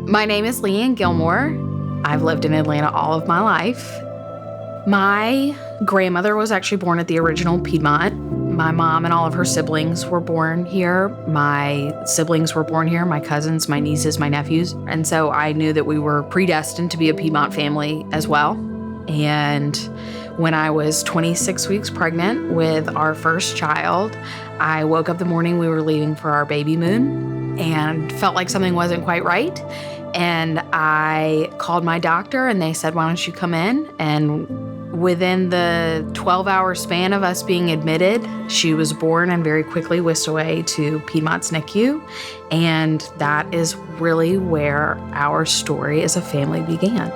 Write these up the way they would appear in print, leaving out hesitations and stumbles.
My name is Anne Gilmore. I've lived in Atlanta all of my life. My grandmother was actually born at the original Piedmont. My mom and all of her siblings were born here. My siblings were born here, my cousins, my nieces, my nephews. And so I knew that we were predestined to be a Piedmont family as well. And when I was 26 weeks pregnant with our first child, I woke up the morning we were leaving for our baby moon and felt like something wasn't quite right. And I called my doctor and they said, why don't you come in? And within the 12-hour span of us being admitted, she was born and very quickly whisked away to Piedmont's NICU. And that is really where our story as a family began.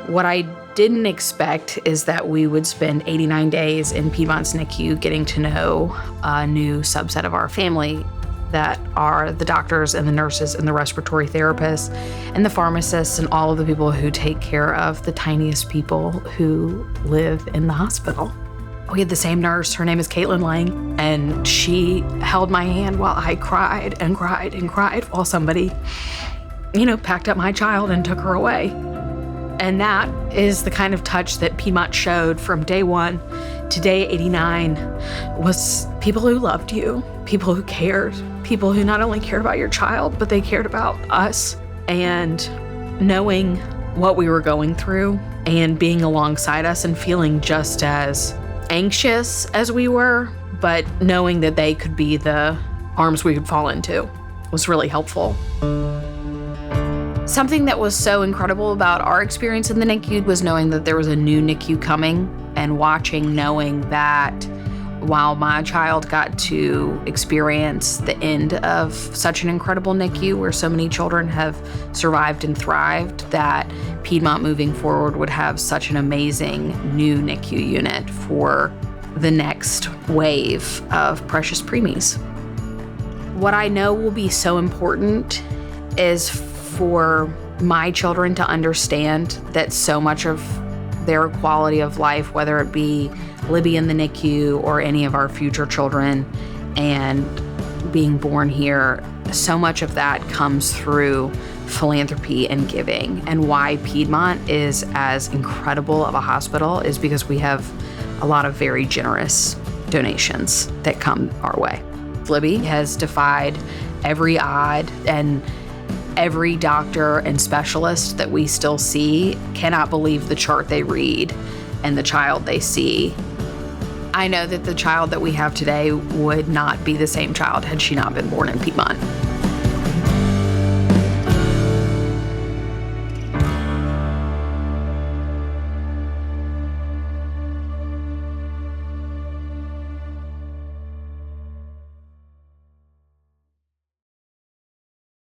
What I didn't expect is that we would spend 89 days in Piedmont's NICU getting to know a new subset of our family that are the doctors and the nurses and the respiratory therapists and the pharmacists and all of the people who take care of the tiniest people who live in the hospital. We had the same nurse, her name is Caitlin Lang, and she held my hand while I cried and cried and cried while somebody, packed up my child and took her away. And that is the kind of touch that Piedmont showed from day 1 to day 89 was people who loved you, people who cared, people who not only cared about your child, but they cared about us. And knowing what we were going through and being alongside us and feeling just as anxious as we were, but knowing that they could be the arms we could fall into was really helpful. Something that was so incredible about our experience in the NICU was knowing that there was a new NICU coming and knowing that while my child got to experience the end of such an incredible NICU where so many children have survived and thrived, that Piedmont moving forward would have such an amazing new NICU unit for the next wave of precious preemies. What I know will be so important is for my children to understand that so much of their quality of life, whether it be Libby in the NICU or any of our future children and being born here, so much of that comes through philanthropy and giving. And why Piedmont is as incredible of a hospital is because we have a lot of very generous donations that come our way. Libby has defied every odd, and every doctor and specialist that we still see cannot believe the chart they read and the child they see. I know that the child that we have today would not be the same child had she not been born in Piedmont.